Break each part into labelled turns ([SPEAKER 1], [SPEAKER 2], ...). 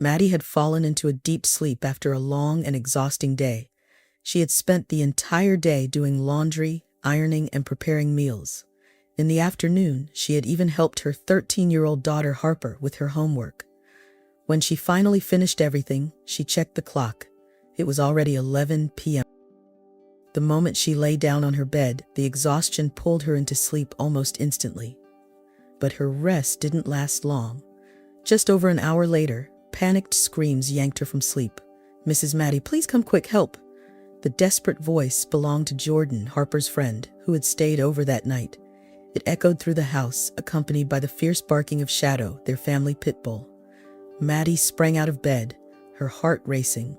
[SPEAKER 1] Maddy had fallen into a deep sleep after a long and exhausting day. She had spent the entire day doing laundry, ironing, and preparing meals. In the afternoon, she had even helped her 13-year-old daughter Harper with her homework. When she finally finished everything, she checked the clock. It was already 11 p.m. The moment she lay down on her bed, the exhaustion pulled her into sleep almost instantly. But her rest didn't last long. Just over an hour later, panicked screams yanked her from sleep. "Mrs. Maddy, please come quick, help!" The desperate voice belonged to Jordan, Harper's friend, who had stayed over that night. It echoed through the house, accompanied by the fierce barking of Shadow, their family pit bull. Maddy sprang out of bed, her heart racing.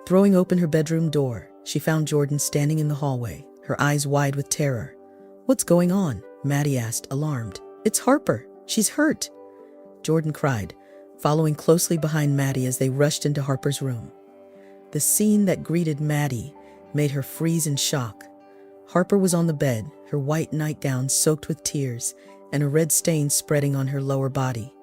[SPEAKER 1] Throwing open her bedroom door, she found Jordan standing in the hallway, her eyes wide with terror. "What's going on?" Maddy asked, alarmed. "It's Harper. She's hurt," Jordan cried, following closely behind Maddy as they rushed into Harper's room. The scene that greeted Maddy made her freeze in shock. Harper was on the bed, her white nightgown soaked with tears, and a red stain spreading on her lower body.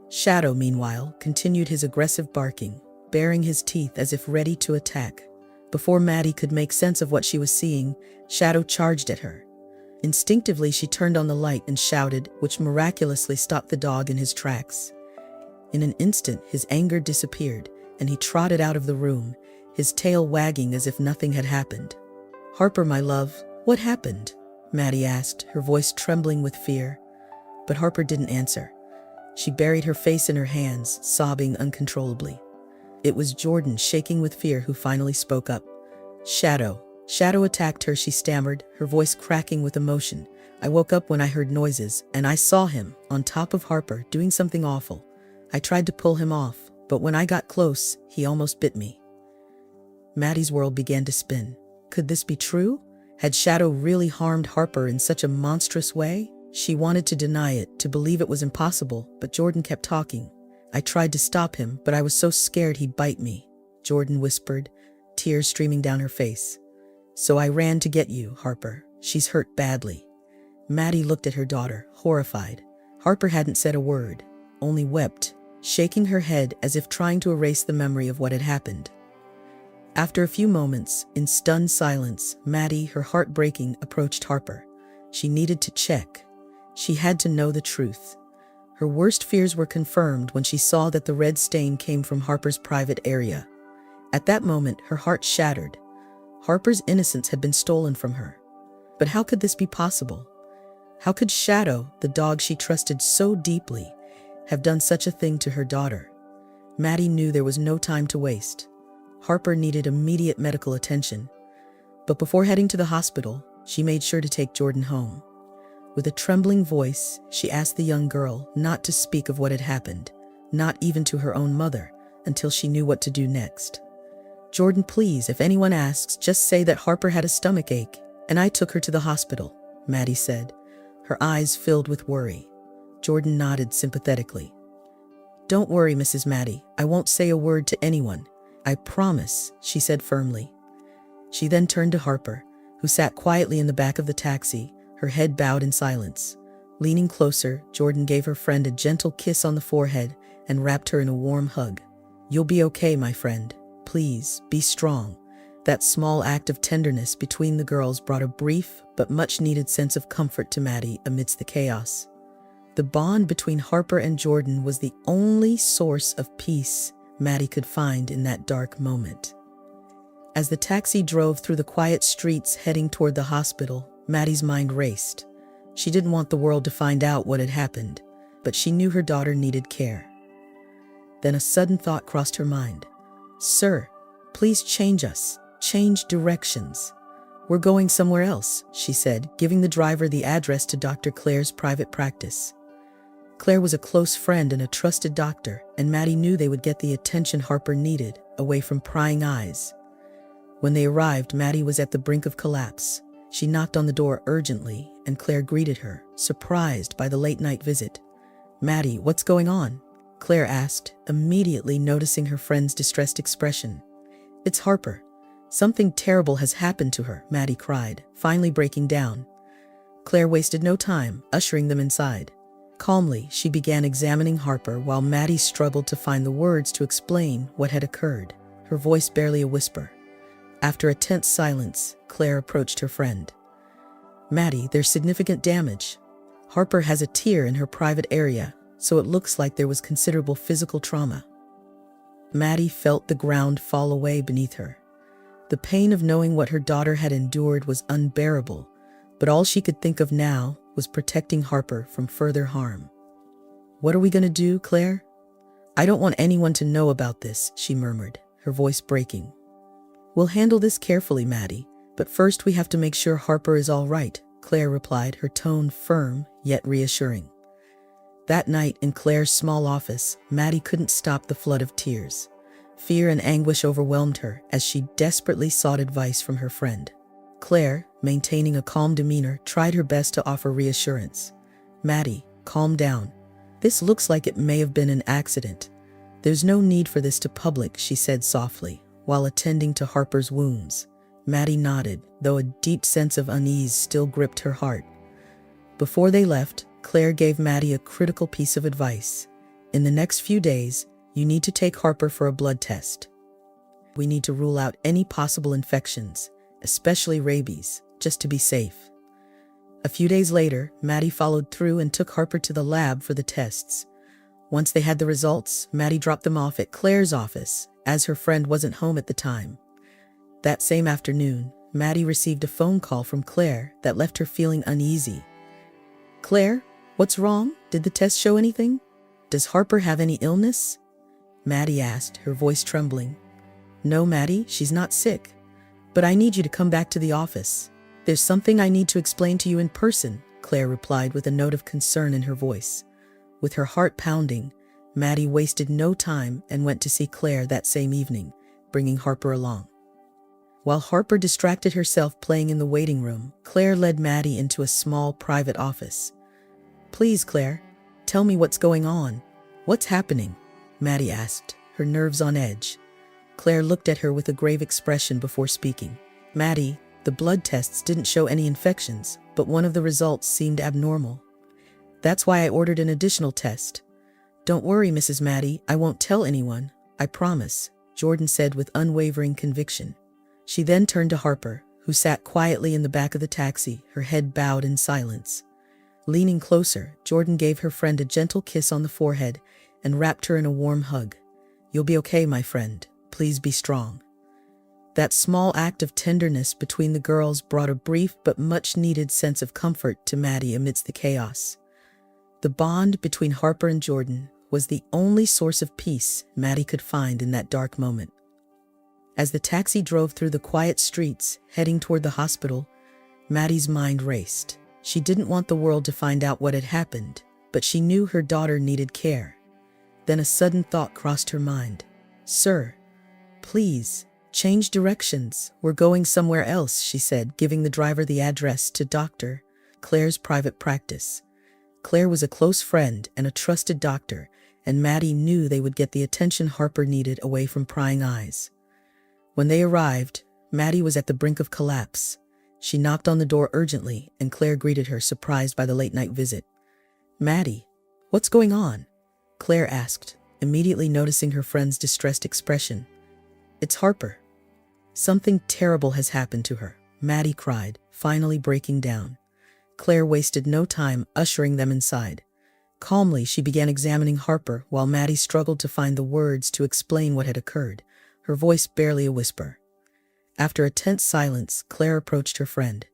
[SPEAKER 1] Shadow, meanwhile, continued his aggressive barking, baring his teeth as if ready to attack. Before Maddy could make sense of what she was seeing, Shadow charged at her. Instinctively, she turned on the light and shouted, which miraculously stopped the dog in his tracks. In an instant, his anger disappeared, and he trotted out of the room, his tail wagging as if nothing had happened. "Harper, my love, what happened?" Maddy asked, her voice trembling with fear. But Harper didn't answer. She buried her face in her hands, sobbing uncontrollably. It was Jordan, shaking with fear, who finally spoke up. "Shadow. Shadow attacked her," she stammered, her voice cracking with emotion. "I woke up when I heard noises, and I saw him, on top of Harper, doing something awful. I tried to pull him off, but when I got close, he almost bit me." Maddy's world began to spin. Could this be true? Had Shadow really harmed Harper in such a monstrous way? She wanted to deny it, to believe it was impossible, but Jordan kept talking. "I tried to stop him, but I was so scared he'd bite me," Jordan whispered, tears streaming down her face. "So I ran to get you, Harper. She's hurt badly." Maddy looked at her daughter, horrified. Harper hadn't said a word, only wept, shaking her head as if trying to erase the memory of what had happened. After a few moments, in stunned silence, Maddy, her heart breaking, approached Harper. She needed to check. She had to know the truth. Her worst fears were confirmed when she saw that the red stain came from Harper's private area. At that moment, her heart shattered. Harper's innocence had been stolen from her. But how could this be possible? How could Shadow, the dog she trusted so deeply, have done such a thing to her daughter? Maddy knew there was no time to waste. Harper needed immediate medical attention. But before heading to the hospital, she made sure to take Jordan home. With a trembling voice, she asked the young girl not to speak of what had happened, not even to her own mother, until she knew what to do next. "Jordan, please, if anyone asks, just say that Harper had a stomach ache, and I took her to the hospital," Maddy said, her eyes filled with worry. Jordan nodded sympathetically. "Don't worry, Mrs. Maddy. I won't say a word to anyone. I promise," she said firmly. She then turned to Harper, who sat quietly in the back of the taxi, her head bowed in silence. Leaning closer, Jordan gave her friend a gentle kiss on the forehead and wrapped her in a warm hug. "You'll be okay, my friend. Please, be strong." That small act of tenderness between the girls brought a brief but much-needed sense of comfort to Maddy amidst the chaos. The bond between Harper and Jordan was the only source of peace Maddy could find in that dark moment. As the taxi drove through the quiet streets heading toward the hospital, Maddy's mind raced. She didn't want the world to find out what had happened, but she knew her daughter needed care. Then a sudden thought crossed her mind. "Sir, please change us. Change directions. We're going somewhere else," she said, giving the driver the address to Dr. Claire's private practice. Claire was a close friend and a trusted doctor, and Maddy knew they would get the attention Harper needed, away from prying eyes. When they arrived, Maddy was at the brink of collapse. She knocked on the door urgently, and Claire greeted her, surprised by the late-night visit. "Maddy, what's going on?" Claire asked, immediately noticing her friend's distressed expression. "It's Harper. Something terrible has happened to her," Maddy cried, finally breaking down. Claire wasted no time, ushering them inside. Calmly, she began examining Harper while Maddy struggled to find the words to explain what had occurred, her voice barely a whisper. After a tense silence, Claire approached her friend. "Maddy, there's significant damage. Harper has a tear in her private area, so it looks like there was considerable physical trauma." Maddy felt the ground fall away beneath her. The pain of knowing what her daughter had endured was unbearable, but all she could think of now was protecting Harper from further harm. "What are we going to do, Claire?" "I don't want anyone to know about this," she murmured, her voice breaking. "We'll handle this carefully, Maddy, but first we have to make sure Harper is all right," Claire replied, her tone firm yet reassuring. That night in Claire's small office, Maddy couldn't stop the flood of tears. Fear and anguish overwhelmed her as she desperately sought advice from her friend. Claire, maintaining a calm demeanor, tried her best to offer reassurance. "Maddy, calm down. This looks like it may have been an accident. There's no need for this to public," she said softly, while attending to Harper's wounds. Maddy nodded, though a deep sense of unease still gripped her heart. Before they left, Claire gave Maddy a critical piece of advice. "In the next few days, you need to take Harper for a blood test. We need to rule out any possible infections, especially rabies, just to be safe." A few days later, Maddy followed through and took Harper to the lab for the tests. Once they had the results, Maddy dropped them off at Claire's office, as her friend wasn't home at the time. That same afternoon, Maddy received a phone call from Claire that left her feeling uneasy. "Claire, what's wrong? Did the test show anything? Does Harper have any illness?" Maddy asked, her voice trembling. "No, Maddy, she's not sick. But I need you to come back to the office. There's something I need to explain to you in person," Claire replied with a note of concern in her voice. With her heart pounding, Maddy wasted no time and went to see Claire that same evening, bringing Harper along. While Harper distracted herself playing in the waiting room, Claire led Maddy into a small private office. "Please, Claire, tell me what's going on. What's happening?" Maddy asked, her nerves on edge. Claire looked at her with a grave expression before speaking. "Maddy, the blood tests didn't show any infections, but one of the results seemed abnormal. That's why I ordered an additional test." "Don't worry, Mrs. Maddy, I won't tell anyone, I promise," Jordan said with unwavering conviction. She then turned to Harper, who sat quietly in the back of the taxi, her head bowed in silence. Leaning closer, Jordan gave her friend a gentle kiss on the forehead and wrapped her in a warm hug. "You'll be okay, my friend. Please be strong." That small act of tenderness between the girls brought a brief but much-needed sense of comfort to Maddy amidst the chaos. The bond between Harper and Jordan was the only source of peace Maddy could find in that dark moment. As the taxi drove through the quiet streets, heading toward the hospital, Maddy's mind raced. She didn't want the world to find out what had happened, but she knew her daughter needed care. Then a sudden thought crossed her mind. "Sir, please, change directions. We're going somewhere else," she said, giving the driver the address to Dr. Claire's private practice. Claire was a close friend and a trusted doctor, and Maddy knew they would get the attention Harper needed away from prying eyes. When they arrived, Maddy was at the brink of collapse. She knocked on the door urgently, and Claire greeted her, surprised by the late-night visit. "Maddy, what's going on?" Claire asked, immediately noticing her friend's distressed expression. "It's Harper. Something terrible has happened to her," Maddy cried, finally breaking down. Claire wasted no time ushering them inside. Calmly, she began examining Harper while Maddy struggled to find the words to explain what had occurred, her voice barely a whisper. After a tense silence, Claire approached her friend.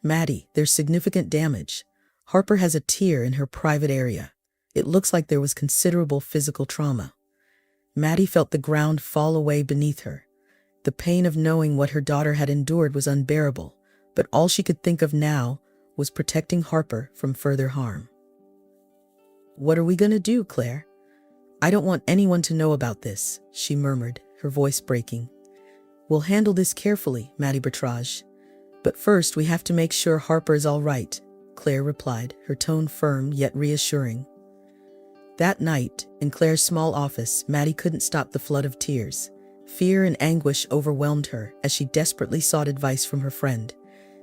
[SPEAKER 1] "Maddy, there's significant damage. Harper has a tear in her private area. It looks like there was considerable physical trauma." Maddy felt the ground fall away beneath her. The pain of knowing what her daughter had endured was unbearable, but all she could think of now was protecting Harper from further harm. "What are we going to do, Claire?" "I don't want anyone to know about this," she murmured, her voice breaking. "We'll handle this carefully, Maddy Bertrage. But first we have to make sure Harper is all right," Claire replied, her tone firm yet reassuring. That night, in Claire's small office, Maddy couldn't stop the flood of tears. Fear and anguish overwhelmed her as she desperately sought advice from her friend.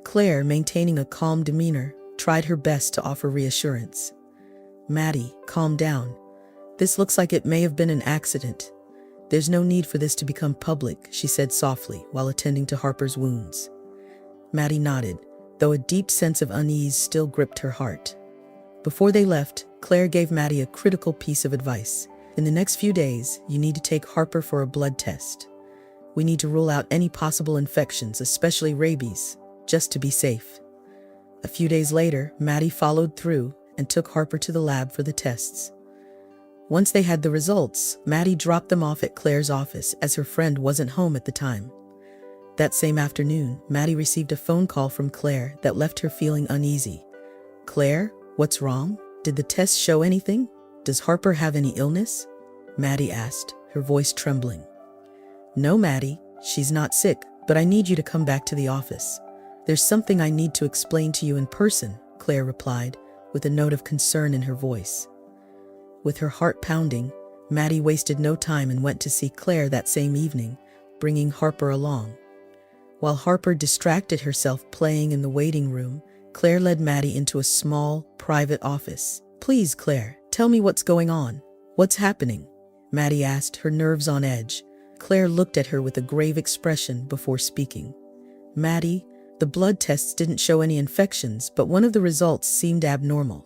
[SPEAKER 1] Claire, maintaining a calm demeanor, tried her best to offer reassurance. Maddy, calm down. This looks like it may have been an accident. There's no need for this to become public, she said softly while attending to Harper's wounds. Maddy nodded, though a deep sense of unease still gripped her heart. Before they left, Claire gave Maddy a critical piece of advice. In the next few days, you need to take Harper for a blood test. We need to rule out any possible infections, especially rabies, just to be safe. A few days later, Maddy followed through and took Harper to the lab for the tests. Once they had the results, Maddy dropped them off at Claire's office as her friend wasn't home at the time. That same afternoon, Maddy received a phone call from Claire that left her feeling uneasy. "Claire, what's wrong? Did the test show anything? Does Harper have any illness?" Maddy asked, her voice trembling. "No, Maddy, she's not sick, but I need you to come back to the office. There's something I need to explain to you in person," Claire replied, with a note of concern in her voice. With her heart pounding, Maddy wasted no time and went to see Claire that same evening, bringing Harper along. While Harper distracted herself playing in the waiting room, Claire led Maddy into a small, private office. "Please, Claire, tell me what's going on. What's happening?" Maddy asked, her nerves on edge. Claire looked at her with a grave expression before speaking. "Maddy, the blood tests didn't show any infections, but one of the results seemed abnormal.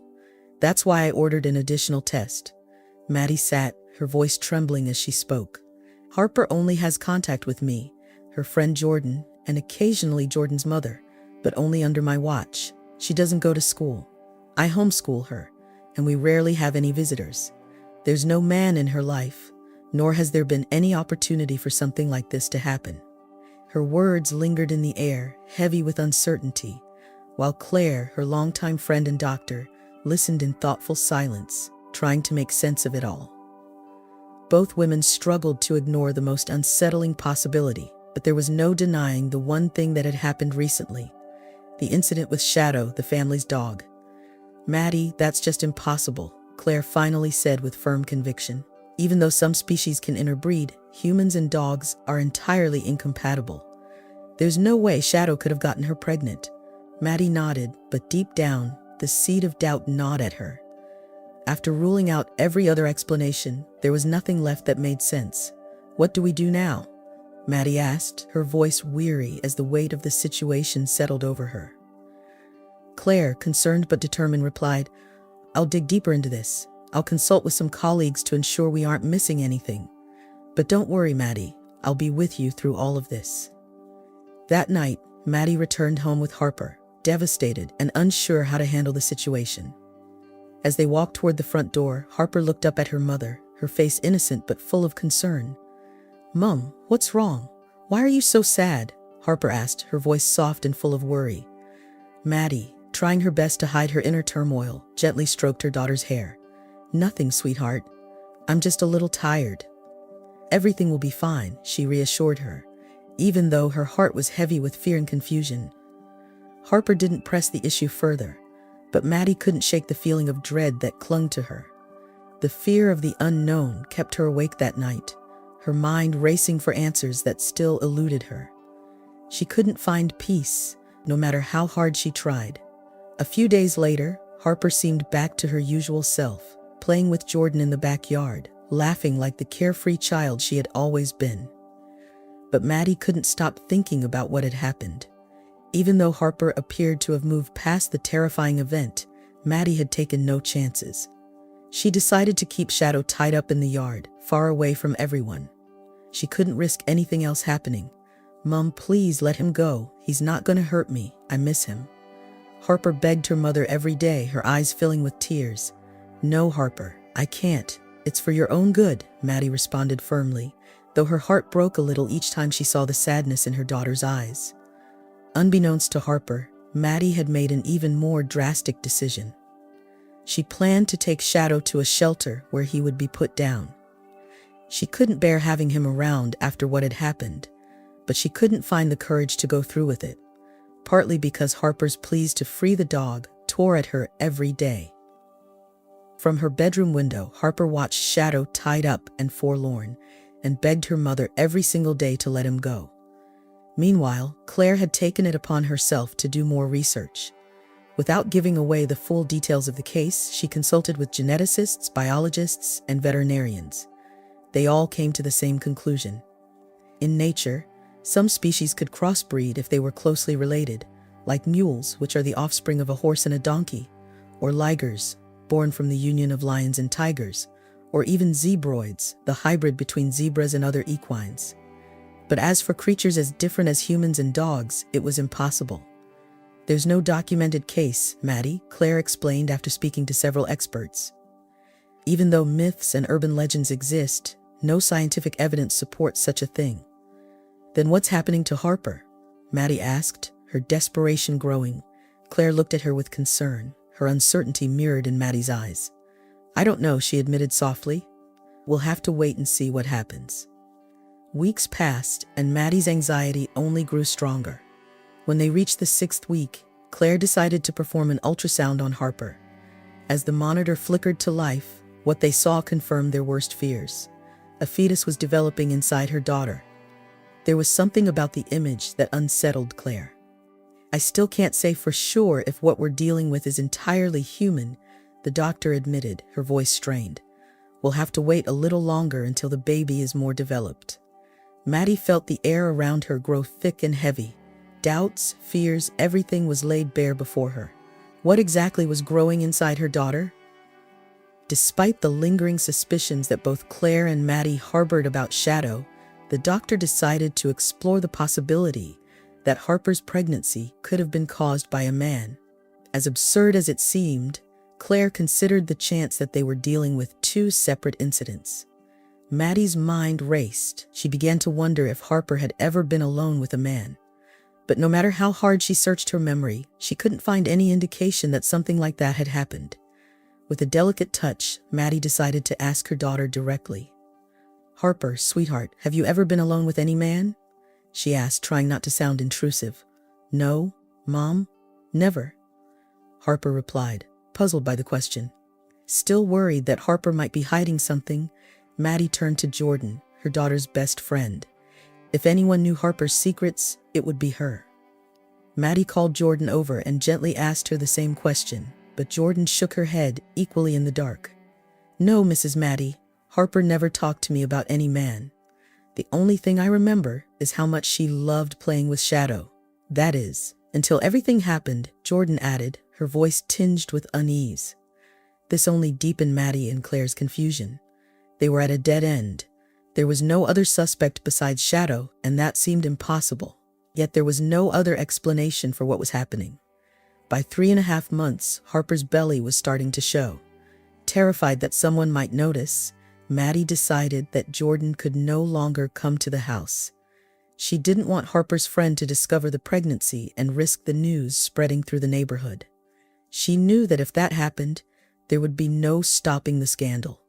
[SPEAKER 1] That's why I ordered an additional test." Maddy sat, her voice trembling as she spoke. "Harper only has contact with me, her friend Jordan, and occasionally Jordan's mother, but only under my watch. She doesn't go to school. I homeschool her, and we rarely have any visitors. There's no man in her life, nor has there been any opportunity for something like this to happen." Her words lingered in the air, heavy with uncertainty, while Claire, her longtime friend and doctor, listened in thoughtful silence, trying to make sense of it all. Both women struggled to ignore the most unsettling possibility, but there was no denying the one thing that had happened recently: the incident with Shadow, the family's dog. "Maddy, that's just impossible," Claire finally said with firm conviction. "Even though some species can interbreed, humans and dogs are entirely incompatible. There's no way Shadow could have gotten her pregnant." Maddy nodded, but deep down, the seed of doubt gnawed at her. After ruling out every other explanation, there was nothing left that made sense. "What do we do now?" Maddy asked, her voice weary as the weight of the situation settled over her. Claire, concerned but determined, replied, "I'll dig deeper into this. I'll consult with some colleagues to ensure we aren't missing anything. But don't worry, Maddy, I'll be with you through all of this." That night, Maddy returned home with Harper, devastated and unsure how to handle the situation. As they walked toward the front door, Harper looked up at her mother, her face innocent but full of concern. "Mum, what's wrong? Why are you so sad?" Harper asked, her voice soft and full of worry. Maddy, trying her best to hide her inner turmoil, gently stroked her daughter's hair. "Nothing, sweetheart. I'm just a little tired." "Everything will be fine," she reassured her, even though her heart was heavy with fear and confusion. Harper didn't press the issue further, but Maddy couldn't shake the feeling of dread that clung to her. The fear of the unknown kept her awake that night, her mind racing for answers that still eluded her. She couldn't find peace, no matter how hard she tried. A few days later, Harper seemed back to her usual self, playing with Jordan in the backyard, laughing like the carefree child she had always been. But Maddy couldn't stop thinking about what had happened. Even though Harper appeared to have moved past the terrifying event, Maddy had taken no chances. She decided to keep Shadow tied up in the yard, far away from everyone. She couldn't risk anything else happening. "Mum, please let him go. He's not going to hurt me. I miss him." Harper begged her mother every day, her eyes filling with tears. "No, Harper, I can't. It's for your own good," Maddy responded firmly, though her heart broke a little each time she saw the sadness in her daughter's eyes. Unbeknownst to Harper, Maddy had made an even more drastic decision. She planned to take Shadow to a shelter where he would be put down. She couldn't bear having him around after what had happened, but she couldn't find the courage to go through with it, partly because Harper's pleas to free the dog tore at her every day. From her bedroom window, Harper watched Shadow tied up and forlorn, and begged her mother every single day to let him go. Meanwhile, Claire had taken it upon herself to do more research. Without giving away the full details of the case, she consulted with geneticists, biologists, and veterinarians. They all came to the same conclusion. In nature, some species could crossbreed if they were closely related, like mules, which are the offspring of a horse and a donkey, or ligers, born from the union of lions and tigers, or even zebroids, the hybrid between zebras and other equines. But as for creatures as different as humans and dogs, it was impossible. There's no documented case, Maddy, Claire explained after speaking to several experts. Even though myths and urban legends exist, no scientific evidence supports such a thing. Then what's happening to Harper? Maddy asked, her desperation growing. Claire looked at her with concern, her uncertainty mirrored in Maddy's eyes. I don't know, she admitted softly. We'll have to wait and see what happens. Weeks passed, and Maddy's anxiety only grew stronger. When they reached the 6th week, Claire decided to perform an ultrasound on Harper. As the monitor flickered to life, what they saw confirmed their worst fears. A fetus was developing inside her daughter. There was something about the image that unsettled Claire. I still can't say for sure if what we're dealing with is entirely human, the doctor admitted, her voice strained. We'll have to wait a little longer until the baby is more developed. Maddy felt the air around her grow thick and heavy. Doubts, fears, everything was laid bare before her. What exactly was growing inside her daughter? Despite the lingering suspicions that both Claire and Maddy harbored about Shadow, the doctor decided to explore the possibility that Harper's pregnancy could have been caused by a man. As absurd as it seemed, Claire considered the chance that they were dealing with two separate incidents. Maddy's mind raced. She began to wonder if Harper had ever been alone with a man. But no matter how hard she searched her memory, she couldn't find any indication that something like that had happened. With a delicate touch, Maddy decided to ask her daughter directly. Harper, sweetheart, have you ever been alone with any man? She asked, trying not to sound intrusive. No, Mom, never. Harper replied, puzzled by the question. Still worried that Harper might be hiding something, Maddy turned to Jordan, her daughter's best friend. If anyone knew Harper's secrets, it would be her. Maddy called Jordan over and gently asked her the same question, but Jordan shook her head, equally in the dark. No, Mrs. Maddy, Harper never talked to me about any man. The only thing I remember is how much she loved playing with Shadow. That is, until everything happened, Jordan added, her voice tinged with unease. This only deepened Maddy and Claire's confusion. They were at a dead end. There was no other suspect besides Shadow, and that seemed impossible. Yet there was no other explanation for what was happening. By 3.5 months, Harper's belly was starting to show. Terrified that someone might notice, Maddy decided that Jordan could no longer come to the house. She didn't want Harper's friend to discover the pregnancy and risk the news spreading through the neighborhood. She knew that if that happened, there would be no stopping the scandal.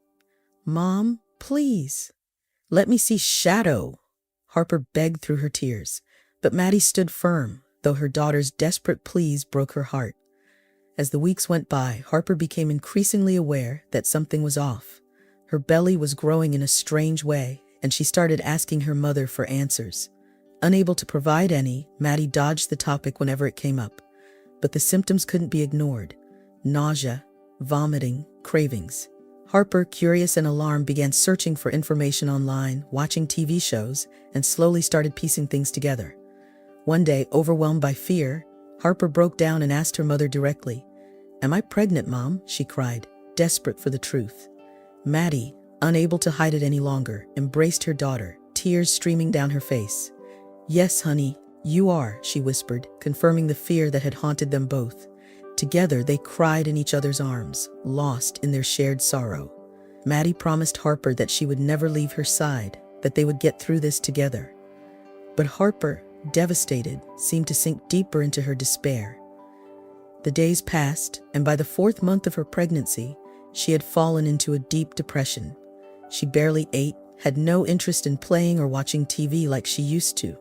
[SPEAKER 1] Mom, please. Let me see Shadow, Harper begged through her tears, but Maddy stood firm, though her daughter's desperate pleas broke her heart. As the weeks went by, Harper became increasingly aware that something was off. Her belly was growing in a strange way, and she started asking her mother for answers. Unable to provide any, Maddy dodged the topic whenever it came up, but the symptoms couldn't be ignored. Nausea, vomiting, cravings. Harper, curious and alarmed, began searching for information online, watching TV shows, and slowly started piecing things together. One day, overwhelmed by fear, Harper broke down and asked her mother directly, "Am I pregnant, Mom?" she cried, desperate for the truth. Maddy, unable to hide it any longer, embraced her daughter, tears streaming down her face. "Yes, honey, you are," she whispered, confirming the fear that had haunted them both. Together, they cried in each other's arms, lost in their shared sorrow. Maddy promised Harper that she would never leave her side, that they would get through this together. But Harper, devastated, seemed to sink deeper into her despair. The days passed, and by the 4th month of her pregnancy, she had fallen into a deep depression. She barely ate, had no interest in playing or watching TV like she used to.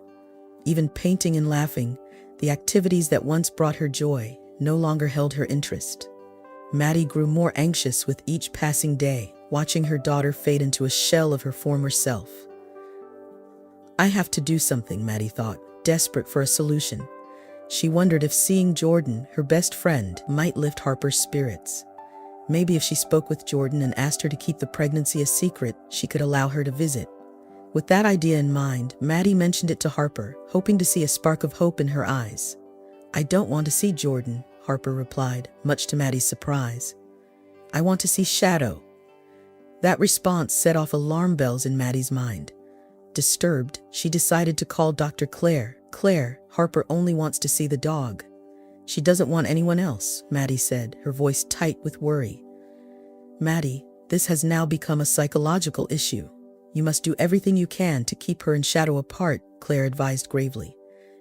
[SPEAKER 1] Even painting and laughing, the activities that once brought her joy, no longer held her interest. Maddy grew more anxious with each passing day, watching her daughter fade into a shell of her former self. I have to do something, Maddy thought, desperate for a solution. She wondered if seeing Jordan, her best friend, might lift Harper's spirits. Maybe if she spoke with Jordan and asked her to keep the pregnancy a secret, she could allow her to visit. With that idea in mind, Maddy mentioned it to Harper, hoping to see a spark of hope in her eyes. "I don't want to see Jordan," Harper replied, much to Maddy's surprise. "I want to see Shadow." That response set off alarm bells in Maddy's mind. Disturbed, she decided to call Dr. Claire. "Claire, Harper only wants to see the dog." "She doesn't want anyone else," Maddy said, her voice tight with worry. "Maddy, this has now become a psychological issue. You must do everything you can to keep her and Shadow apart," Claire advised gravely.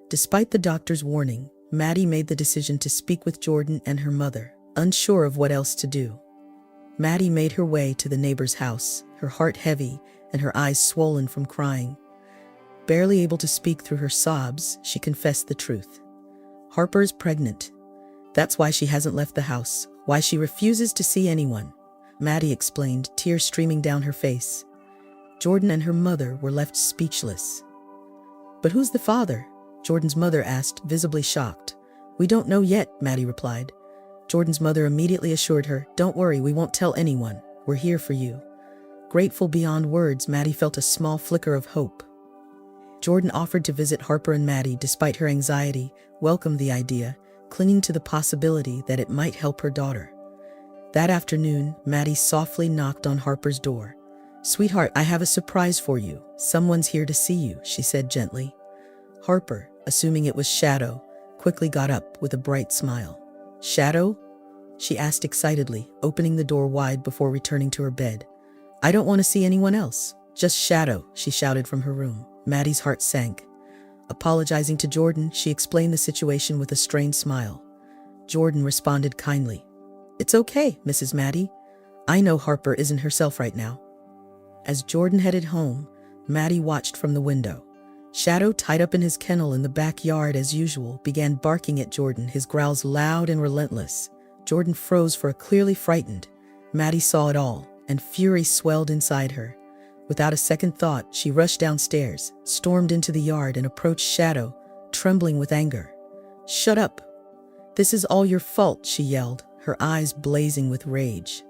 [SPEAKER 1] Despite the doctor's warning, Maddy made the decision to speak with Jordan and her mother, unsure of what else to do. Maddy made her way to the neighbor's house, her heart heavy and her eyes swollen from crying. Barely able to speak through her sobs, she confessed the truth. "Harper is pregnant. That's why she hasn't left the house, why she refuses to see anyone," Maddy explained, tears streaming down her face. Jordan and her mother were left speechless. "But who's the father?" Jordan's mother asked, visibly shocked. "We don't know yet," Maddy replied. Jordan's mother immediately assured her, "Don't worry, we won't tell anyone. We're here for you." Grateful beyond words, Maddy felt a small flicker of hope. Jordan offered to visit Harper and Maddy despite her anxiety, welcomed the idea, clinging to the possibility that it might help her daughter. That afternoon, Maddy softly knocked on Harper's door. "Sweetheart, I have a surprise for you. Someone's here to see you," she said gently. Harper, assuming it was Shadow, quickly got up with a bright smile. "Shadow?" she asked excitedly, opening the door wide before returning to her bed. "I don't want to see anyone else. Just Shadow," she shouted from her room. Maddy's heart sank. Apologizing to Jordan, she explained the situation with a strained smile. Jordan responded kindly. "It's okay, Mrs. Maddy. I know Harper isn't herself right now." As Jordan headed home, Maddy watched from the window. Shadow, tied up in his kennel in the backyard as usual, began barking at Jordan, his growls loud and relentless. Jordan froze for a clearly frightened. Maddy saw it all, and fury swelled inside her. Without a second thought, she rushed downstairs, stormed into the yard, and approached Shadow, trembling with anger. "Shut up! This is all your fault," she yelled, her eyes blazing with rage.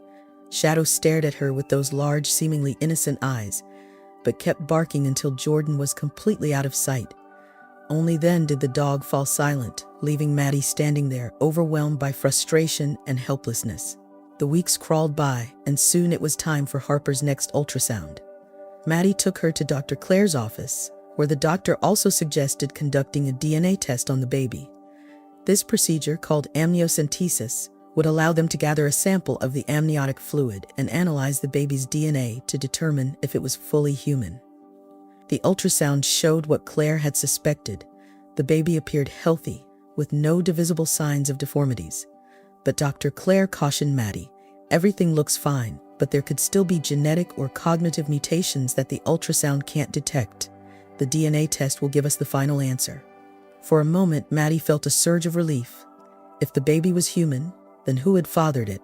[SPEAKER 1] Shadow stared at her with those large, seemingly innocent eyes, but kept barking until Jordan was completely out of sight. Only then did the dog fall silent, leaving Maddy standing there, overwhelmed by frustration and helplessness. The weeks crawled by, and soon it was time for Harper's next ultrasound. Maddy took her to Dr. Claire's office, where the doctor also suggested conducting a DNA test on the baby. This procedure, called amniocentesis, would allow them to gather a sample of the amniotic fluid and analyze the baby's DNA to determine if it was fully human. The ultrasound showed what Claire had suspected. The baby appeared healthy, with no divisible signs of deformities. But Dr. Claire cautioned Maddy, "Everything looks fine, but there could still be genetic or cognitive mutations that the ultrasound can't detect. The DNA test will give us the final answer." For a moment, Maddy felt a surge of relief. If the baby was human, then who had fathered it?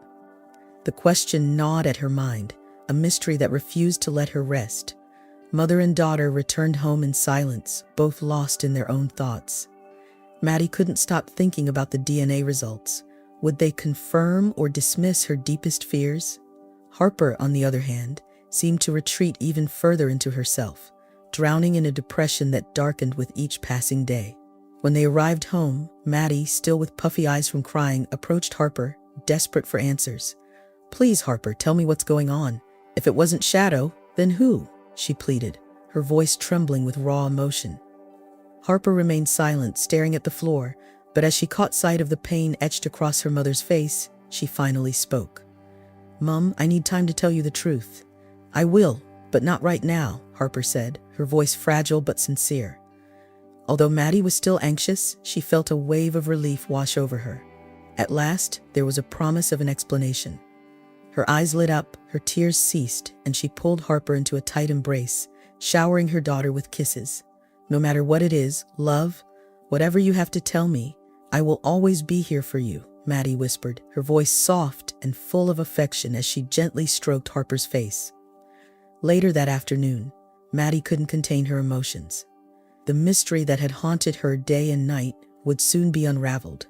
[SPEAKER 1] The question gnawed at her mind, a mystery that refused to let her rest. Mother and daughter returned home in silence, both lost in their own thoughts. Maddy couldn't stop thinking about the DNA results. Would they confirm or dismiss her deepest fears? Harper, on the other hand, seemed to retreat even further into herself, drowning in a depression that darkened with each passing day. When they arrived home, Maddy, still with puffy eyes from crying, approached Harper, desperate for answers. "Please, Harper, tell me what's going on. If it wasn't Shadow, then who?" she pleaded, her voice trembling with raw emotion. Harper remained silent, staring at the floor, but as she caught sight of the pain etched across her mother's face, she finally spoke. "Mum, I need time to tell you the truth." "I will, but not right now," Harper said, her voice fragile but sincere. Although Maddy was still anxious, she felt a wave of relief wash over her. At last, there was a promise of an explanation. Her eyes lit up, her tears ceased, and she pulled Harper into a tight embrace, showering her daughter with kisses. "No matter what it is, love, whatever you have to tell me, I will always be here for you," Maddy whispered, her voice soft and full of affection as she gently stroked Harper's face. Later that afternoon, Maddy couldn't contain her emotions. The mystery that had haunted her day and night would soon be unraveled.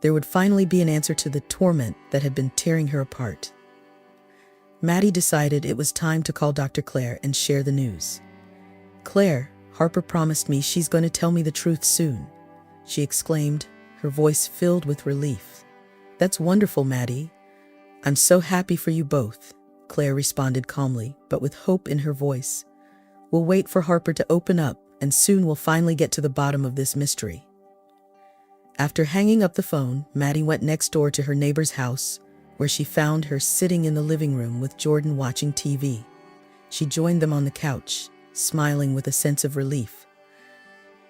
[SPEAKER 1] There would finally be an answer to the torment that had been tearing her apart. Maddy decided it was time to call Dr. Claire and share the news. "Claire, Harper promised me she's going to tell me the truth soon," she exclaimed, her voice filled with relief. "That's wonderful, Maddy. I'm so happy for you both," Claire responded calmly, but with hope in her voice. "We'll wait for Harper to open up, and soon we'll finally get to the bottom of this mystery." After hanging up the phone, Maddy went next door to her neighbor's house, where she found her sitting in the living room with Jordan watching TV. She joined them on the couch, smiling with a sense of relief.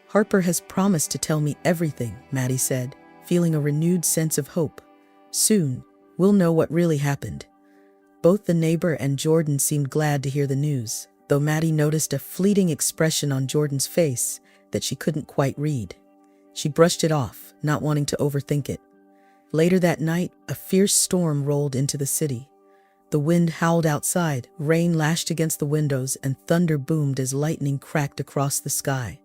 [SPEAKER 1] "Harper has promised to tell me everything," Maddy said, feeling a renewed sense of hope. "Soon, we'll know what really happened." Both the neighbor and Jordan seemed glad to hear the news, though Maddy noticed a fleeting expression on Jordan's face that she couldn't quite read. She brushed it off, not wanting to overthink it. Later that night, a fierce storm rolled into the city. The wind howled outside, rain lashed against the windows, and thunder boomed as lightning cracked across the sky.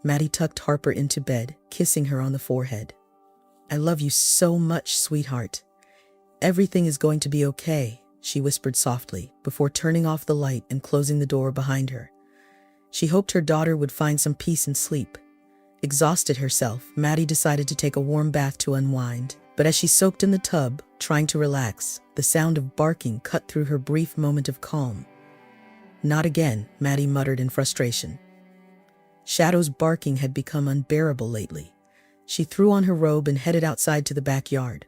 [SPEAKER 1] Maddy tucked Harper into bed, kissing her on the forehead. "I love you so much, sweetheart. Everything is going to be okay," she whispered softly, before turning off the light and closing the door behind her. She hoped her daughter would find some peace and sleep. Exhausted herself, Maddy decided to take a warm bath to unwind, but as she soaked in the tub, trying to relax, the sound of barking cut through her brief moment of calm. "Not again," Maddy muttered in frustration. Shadow's barking had become unbearable lately. She threw on her robe and headed outside to the backyard.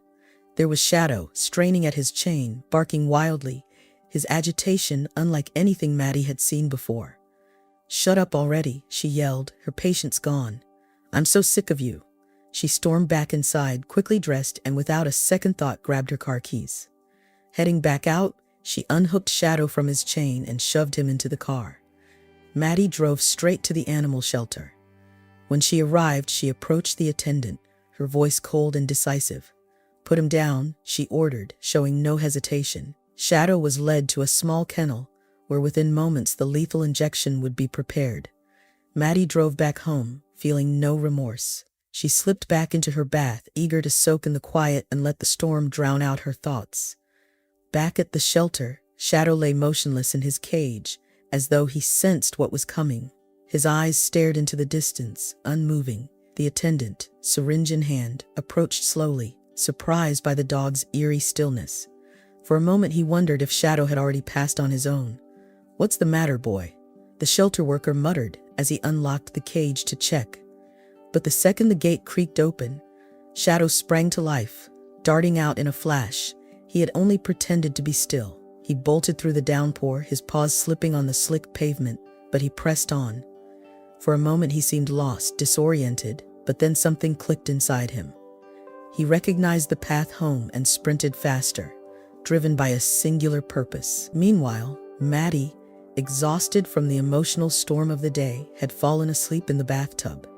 [SPEAKER 1] There was Shadow, straining at his chain, barking wildly, his agitation unlike anything Maddy had seen before. "Shut up already," she yelled, her patience gone. "I'm so sick of you." She stormed back inside, quickly dressed, and without a second thought grabbed her car keys. Heading back out, she unhooked Shadow from his chain and shoved him into the car. Maddy drove straight to the animal shelter. When she arrived, she approached the attendant, her voice cold and decisive. "Put him down," she ordered, showing no hesitation. Shadow was led to a small kennel, where within moments the lethal injection would be prepared. Maddy drove back home, feeling no remorse. She slipped back into her bath, eager to soak in the quiet and let the storm drown out her thoughts. Back at the shelter, Shadow lay motionless in his cage, as though he sensed what was coming. His eyes stared into the distance, unmoving. The attendant, syringe in hand, approached slowly, surprised by the dog's eerie stillness. For a moment he wondered if Shadow had already passed on his own. "What's the matter, boy?" the shelter worker muttered as he unlocked the cage to check. But the second the gate creaked open, Shadow sprang to life, darting out in a flash. He had only pretended to be still. He bolted through the downpour, his paws slipping on the slick pavement, but he pressed on. For a moment he seemed lost, disoriented, but then something clicked inside him. He recognized the path home and sprinted faster, driven by a singular purpose. Meanwhile, Maddy, exhausted from the emotional storm of the day, had fallen asleep in the bathtub.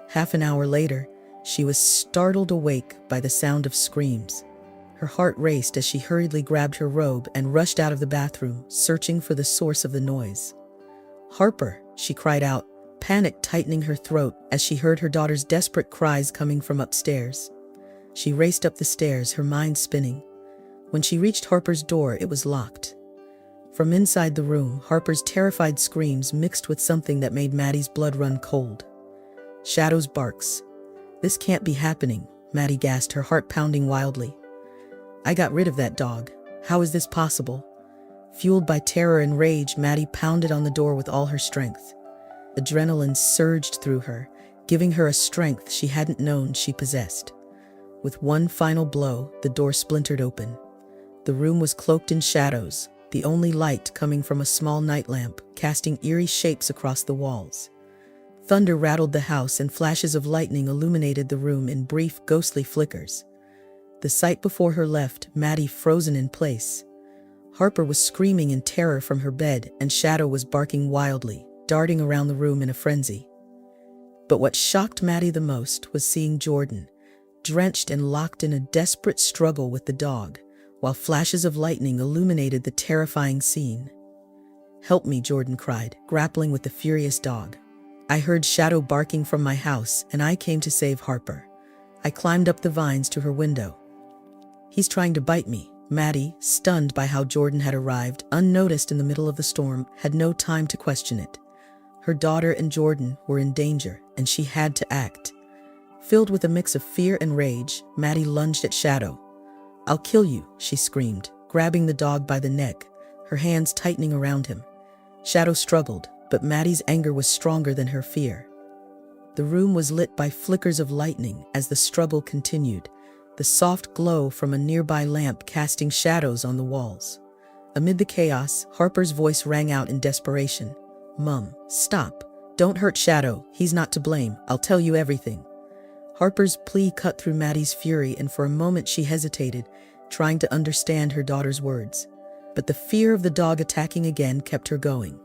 [SPEAKER 1] Half an hour later, she was startled awake by the sound of screams. Her heart raced as she hurriedly grabbed her robe and rushed out of the bathroom, searching for the source of the noise. "Harper," she cried out, panic tightening her throat as she heard her daughter's desperate cries coming from upstairs. She raced up the stairs, her mind spinning. When she reached Harper's door, it was locked. From inside the room, Harper's terrified screams mixed with something that made Maddy's blood run cold. Shadow's barks. "This can't be happening," Maddy gasped, her heart pounding wildly. "I got rid of that dog. How is this possible?" Fueled by terror and rage, Maddy pounded on the door with all her strength. Adrenaline surged through her, giving her a strength she hadn't known she possessed. With one final blow, the door splintered open. The room was cloaked in shadows, the only light coming from a small night lamp, casting eerie shapes across the walls. Thunder rattled the house and flashes of lightning illuminated the room in brief, ghostly flickers. The sight before her left Maddy frozen in place. Harper was screaming in terror from her bed, and Shadow was barking wildly, darting around the room in a frenzy. But what shocked Maddy the most was seeing Jordan, drenched and locked in a desperate struggle with the dog, while flashes of lightning illuminated the terrifying scene. "Help me," Jordan cried, grappling with the furious dog. I heard Shadow barking from my house, and I came to save Harper. I climbed up the vines to her window. He's trying to bite me. Maddy, stunned by how Jordan had arrived, unnoticed in the middle of the storm, had no time to question it. Her daughter and Jordan were in danger, and she had to act. Filled with a mix of fear and rage, Maddy lunged at Shadow. "I'll kill you," she screamed, grabbing the dog by the neck, her hands tightening around him. Shadow struggled, but Maddy's anger was stronger than her fear. The room was lit by flickers of lightning as the struggle continued, the soft glow from a nearby lamp casting shadows on the walls. Amid the chaos, Harper's voice rang out in desperation. "Mum, stop. Don't hurt Shadow. He's not to blame. I'll tell you everything." Harper's plea cut through Maddy's fury, and for a moment she hesitated, trying to understand her daughter's words. But the fear of the dog attacking again kept her going.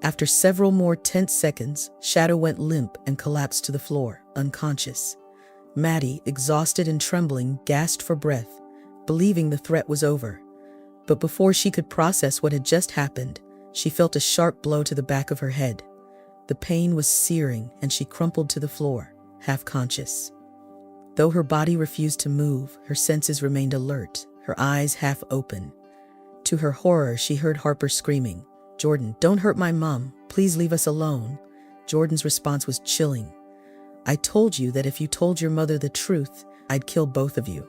[SPEAKER 1] After several more tense seconds, Shadow went limp and collapsed to the floor, unconscious. Maddy, exhausted and trembling, gasped for breath, believing the threat was over. But before she could process what had just happened, she felt a sharp blow to the back of her head. The pain was searing, and she crumpled to the floor, half conscious. Though her body refused to move, her senses remained alert, her eyes half open. To her horror, she heard Harper screaming, "Jordan, don't hurt my mom. Please leave us alone." Jordan's response was chilling. "I told you that if you told your mother the truth, I'd kill both of you."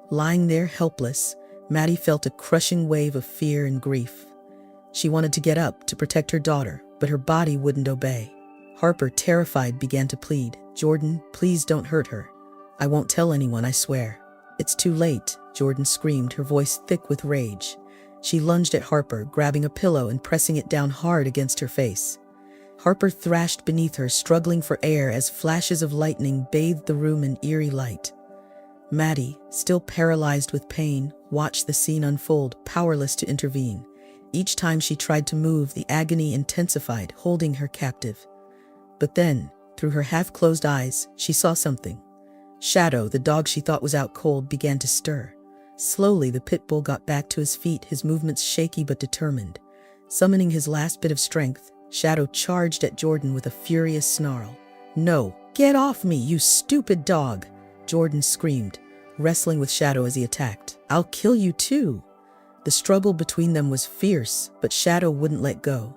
[SPEAKER 1] Lying there helpless, Maddy felt a crushing wave of fear and grief. She wanted to get up to protect her daughter, but her body wouldn't obey. Harper, terrified, began to plead, "Jordan, please don't hurt her. I won't tell anyone, I swear." "It's too late," Jordan screamed, her voice thick with rage. She lunged at Harper, grabbing a pillow and pressing it down hard against her face. Harper thrashed beneath her, struggling for air as flashes of lightning bathed the room in eerie light. Maddy, still paralyzed with pain, watched the scene unfold, powerless to intervene. Each time she tried to move, the agony intensified, holding her captive. But then, through her half-closed eyes, she saw something. Shadow, the dog she thought was out cold, began to stir. Slowly, the pit bull got back to his feet, his movements shaky but determined. Summoning his last bit of strength, Shadow charged at Jordan with a furious snarl. "No, get off me, you stupid dog!" Jordan screamed, wrestling with Shadow as he attacked. "I'll kill you too!" The struggle between them was fierce, but Shadow wouldn't let go.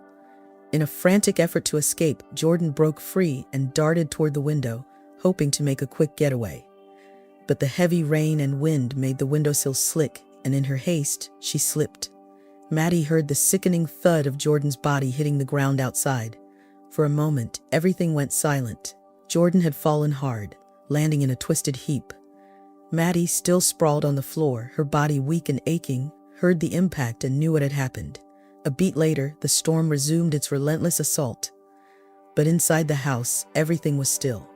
[SPEAKER 1] In a frantic effort to escape, Jordan broke free and darted toward the window, hoping to make a quick getaway. But the heavy rain and wind made the windowsill slick, and in her haste, she slipped. Maddy heard the sickening thud of Jordan's body hitting the ground outside. For a moment, everything went silent. Jordan had fallen hard, landing in a twisted heap. Maddy, still sprawled on the floor, her body weak and aching, heard the impact and knew what had happened. A beat later, the storm resumed its relentless assault. But inside the house, everything was still.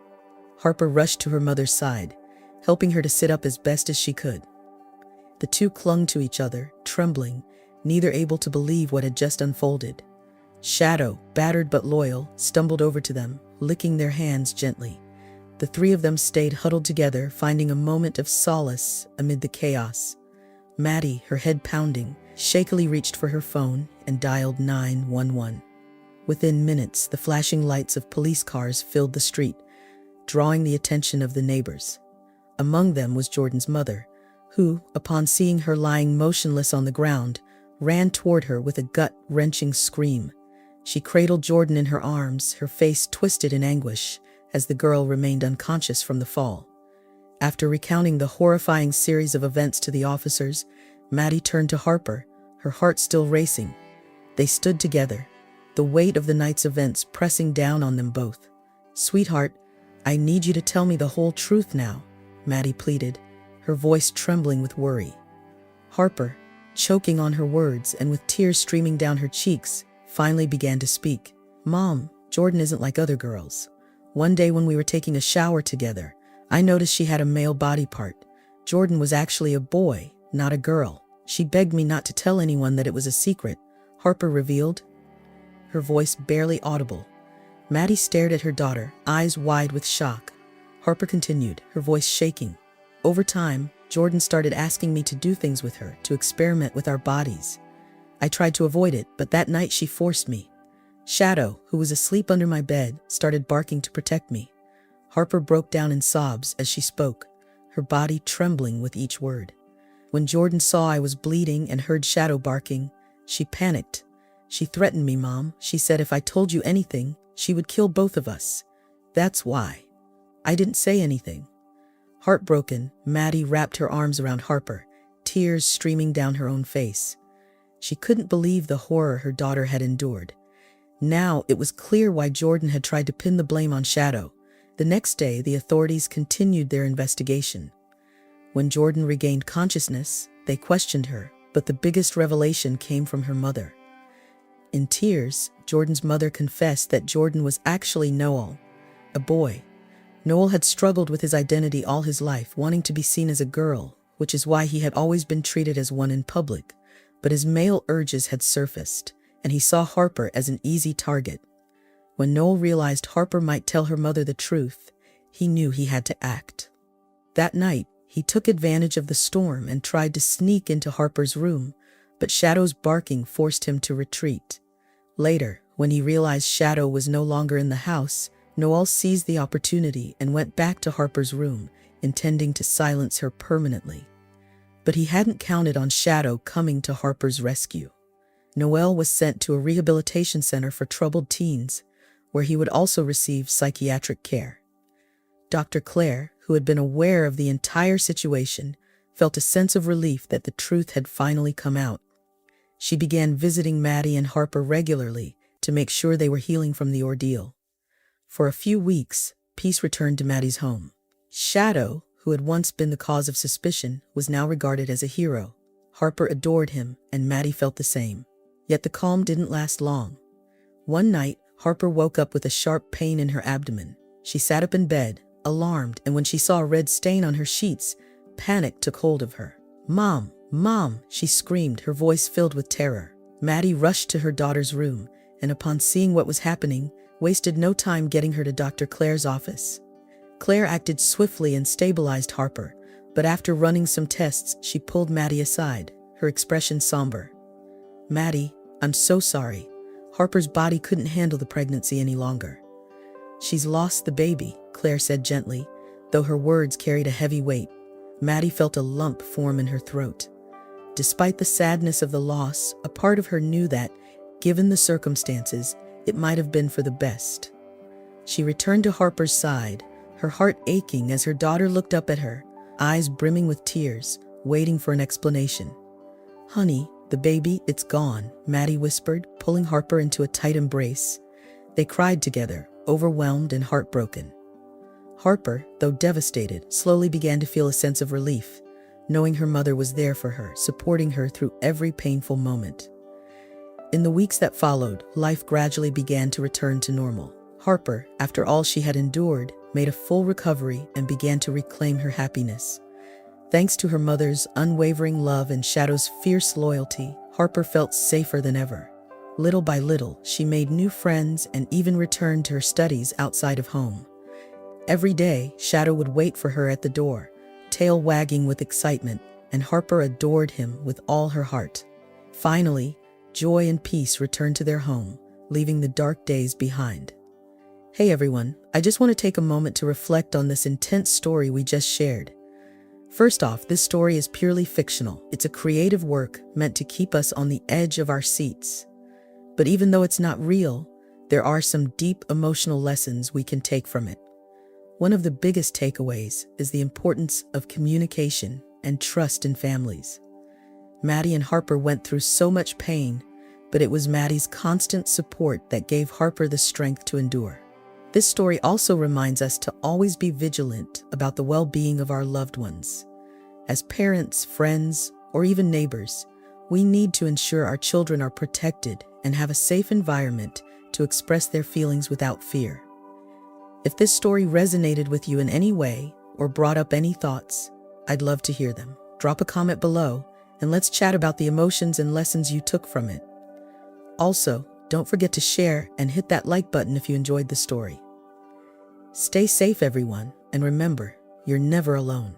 [SPEAKER 1] Harper rushed to her mother's side, helping her to sit up as best as she could. The two clung to each other, trembling, neither able to believe what had just unfolded. Shadow, battered but loyal, stumbled over to them, licking their hands gently. The three of them stayed huddled together, finding a moment of solace amid the chaos. Maddy, her head pounding, shakily reached for her phone and dialed 911. Within minutes, the flashing lights of police cars filled the street, drawing the attention of the neighbors. Among them was Jordan's mother, who, upon seeing her lying motionless on the ground, ran toward her with a gut-wrenching scream. She cradled Jordan in her arms, her face twisted in anguish, as the girl remained unconscious from the fall. After recounting the horrifying series of events to the officers, Maddy turned to Harper, her heart still racing. They stood together, the weight of the night's events pressing down on them both. "Sweetheart, I need you to tell me the whole truth now," Maddy pleaded, her voice trembling with worry. Harper, choking on her words and with tears streaming down her cheeks, finally began to speak. "Mom, Jordan isn't like other girls. One day when we were taking a shower together, I noticed she had a male body part. Jordan was actually a boy, not a girl. She begged me not to tell anyone that it was a secret," Harper revealed, her voice barely audible. Maddy stared at her daughter, eyes wide with shock. Harper continued, her voice shaking. "Over time, Jordan started asking me to do things with her, to experiment with our bodies. I tried to avoid it, but that night she forced me. Shadow, who was asleep under my bed, started barking to protect me. Harper broke down in sobs as she spoke, her body trembling with each word. When Jordan saw I was bleeding and heard Shadow barking, she panicked. She threatened me, Mom. She said if I told you anything, she would kill both of us. That's why. I didn't say anything. Heartbroken, Maddy wrapped her arms around Harper, tears streaming down her own face. She couldn't believe the horror her daughter had endured. Now it was clear why Jordan had tried to pin the blame on Shadow. The next day, the authorities continued their investigation. When Jordan regained consciousness, they questioned her, but the biggest revelation came from her mother. In tears, Jordan's mother confessed that Jordan was actually Noel, a boy. Noel had struggled with his identity all his life, wanting to be seen as a girl, which is why he had always been treated as one in public. But his male urges had surfaced, and he saw Harper as an easy target. When Noel realized Harper might tell her mother the truth, he knew he had to act. That night, he took advantage of the storm and tried to sneak into Harper's room, but Shadow's barking forced him to retreat. Later, when he realized Shadow was no longer in the house, Noel seized the opportunity and went back to Harper's room, intending to silence her permanently. But he hadn't counted on Shadow coming to Harper's rescue. Noel was sent to a rehabilitation center for troubled teens, where he would also receive psychiatric care. Dr. Claire, who had been aware of the entire situation, felt a sense of relief that the truth had finally come out. She began visiting Maddy and Harper regularly to make sure they were healing from the ordeal. For a few weeks, peace returned to Maddy's home. Shadow, who had once been the cause of suspicion, was now regarded as a hero. Harper adored him, and Maddy felt the same. Yet the calm didn't last long. One night, Harper woke up with a sharp pain in her abdomen. She sat up in bed, alarmed, and when she saw a red stain on her sheets, panic took hold of her. "Mom, Mom," she screamed, her voice filled with terror. Maddy rushed to her daughter's room, and upon seeing what was happening, wasted no time getting her to Dr. Claire's office. Claire acted swiftly and stabilized Harper, but after running some tests, she pulled Maddy aside, her expression somber. "Maddy, I'm so sorry. Harper's body couldn't handle the pregnancy any longer." "She's lost the baby," Claire said gently, though her words carried a heavy weight. Maddy felt a lump form in her throat. Despite the sadness of the loss, a part of her knew that, given the circumstances, it might have been for the best. She returned to Harper's side, her heart aching as her daughter looked up at her, eyes brimming with tears, waiting for an explanation. "Honey, the baby, it's gone," Maddy whispered, pulling Harper into a tight embrace. They cried together, overwhelmed and heartbroken. Harper, though devastated, slowly began to feel a sense of relief, knowing her mother was there for her, supporting her through every painful moment. In the weeks that followed, life gradually began to return to normal. Harper, after all she had endured, made a full recovery and began to reclaim her happiness. Thanks to her mother's unwavering love and Shadow's fierce loyalty, Harper felt safer than ever. Little by little, she made new friends and even returned to her studies outside of home. Every day, Shadow would wait for her at the door, tail wagging with excitement, and Harper adored him with all her heart. Finally, joy and peace returned to their home, leaving the dark days behind. Hey everyone, I just want to take a moment to reflect on this intense story we just shared. First off, this story is purely fictional. It's a creative work meant to keep us on the edge of our seats. But even though it's not real, there are some deep emotional lessons we can take from it. One of the biggest takeaways is the importance of communication and trust in families. Maddy and Harper went through so much pain, but it was Maddy's constant support that gave Harper the strength to endure. This story also reminds us to always be vigilant about the well-being of our loved ones. As parents, friends, or even neighbors, we need to ensure our children are protected and have a safe environment to express their feelings without fear. If this story resonated with you in any way or brought up any thoughts, I'd love to hear them. Drop a comment below and let's chat about the emotions and lessons you took from it. Also, don't forget to share and hit that like button if you enjoyed the story. Stay safe, everyone, and remember, you're never alone.